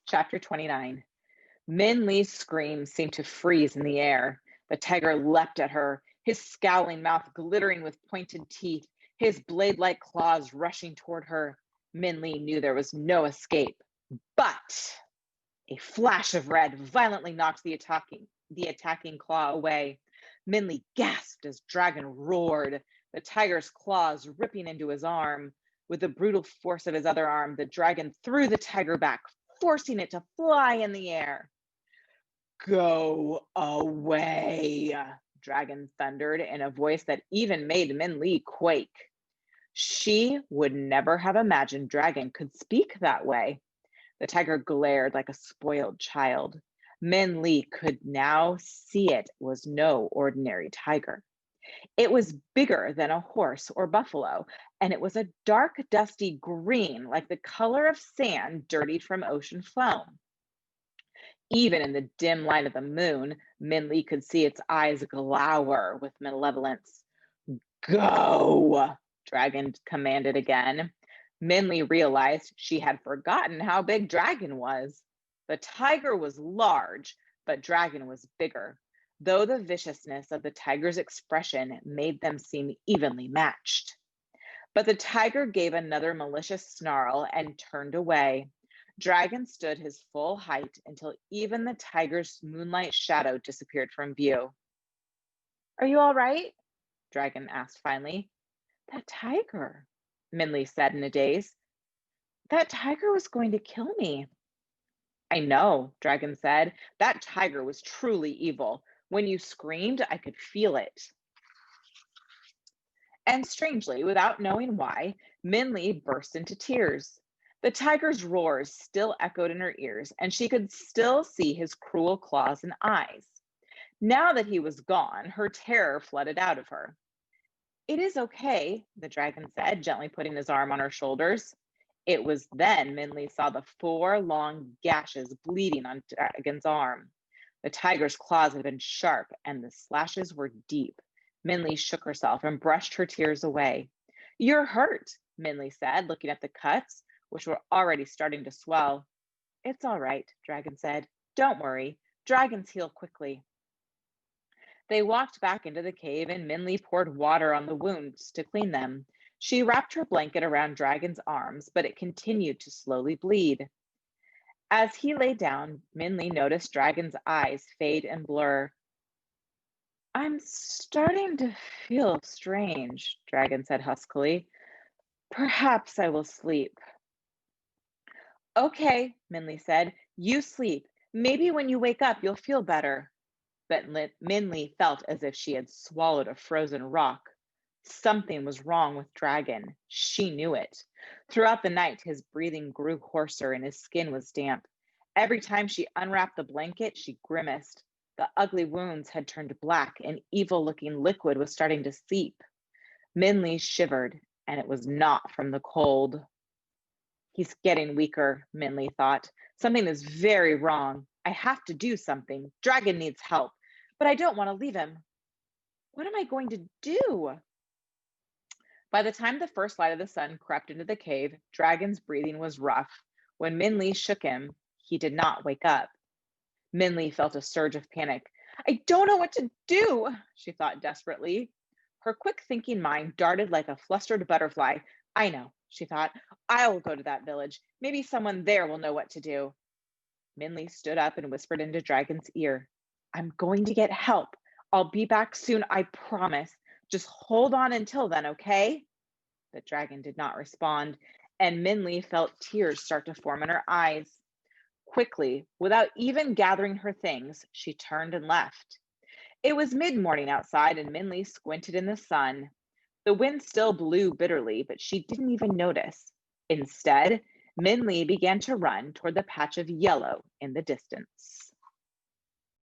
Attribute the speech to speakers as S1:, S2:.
S1: Chapter 29. Min Lee's screams seemed to freeze in the air. The tiger leapt at her, his scowling mouth glittering with pointed teeth, his blade like claws rushing toward her. Min Lee knew there was no escape. But a flash of red violently knocked the attacking claw away. Min Lee gasped as Dragon roared, the tiger's claws ripping into his arm. With the brutal force of his other arm, the dragon threw the tiger back, forcing it to fly in the air. Go away, Dragon thundered in a voice that even made Min Lee quake. She would never have imagined Dragon could speak that way. The tiger glared like a spoiled child. Min Lee could now see it was no ordinary tiger. It was bigger than a horse or buffalo, and it was a dark, dusty green, like the color of sand dirtied from ocean foam. Even in the dim light of the moon, Min Lee could see its eyes glower with malevolence. Go, Dragon commanded again. Min Lee realized she had forgotten how big Dragon was. The tiger was large, but Dragon was bigger, though the viciousness of the tiger's expression made them seem evenly matched. But the tiger gave another malicious snarl and turned away. Dragon stood his full height until even the tiger's moonlight shadow disappeared from view. Are you all right? Dragon asked finally. That tiger, Min Lee said in a daze. That tiger was going to kill me. I know, Dragon said. That tiger was truly evil. When you screamed, I could feel it. And strangely, without knowing why, Min Lee burst into tears. The tiger's roars still echoed in her ears, and she could still see his cruel claws and eyes. Now that he was gone, her terror flooded out of her. It is okay, the dragon said, gently putting his arm on her shoulders. It was then Min Lee saw the 4 long gashes bleeding on Dragon's arm. The tiger's claws had been sharp, and the slashes were deep. Min Lee shook herself and brushed her tears away. You're hurt, Min Lee said, looking at the cuts, which were already starting to swell. It's all right, Dragon said. Don't worry. Dragons heal quickly. They walked back into the cave, and Min Lee poured water on the wounds to clean them. She wrapped her blanket around Dragon's arms, but it continued to slowly bleed. As he lay down, Min Lee noticed Dragon's eyes fade and blur. I'm starting to feel strange, Dragon said huskily. Perhaps I will sleep. Okay, Min Lee said. You sleep. Maybe when you wake up, you'll feel better. But Min Lee felt as if she had swallowed a frozen rock. Something was wrong with Dragon. She knew it. Throughout the night, his breathing grew hoarser and his skin was damp. Every time she unwrapped the blanket, she grimaced. The ugly wounds had turned black, and evil-looking liquid was starting to seep. Min Lee shivered, and it was not from the cold. He's getting weaker, Min Lee thought. Something is very wrong. I have to do something. Dragon needs help, but I don't want to leave him. What am I going to do? By the time the first light of the sun crept into the cave, Dragon's breathing was rough. When Min Lee shook him, he did not wake up. Min Lee felt a surge of panic. I don't know what to do, she thought desperately. Her quick-thinking mind darted like a flustered butterfly. I know, she thought. I will go to that village. Maybe someone there will know what to do. Min Lee stood up and whispered into Dragon's ear. I'm going to get help. I'll be back soon, I promise. Just hold on until then, okay? The dragon did not respond, and Min Lee felt tears start to form in her eyes. Quickly, without even gathering her things, she turned and left. It was mid-morning outside, and Min Lee squinted in the sun. The wind still blew bitterly, but she didn't even notice. Instead, Min Lee began to run toward the patch of yellow in the distance.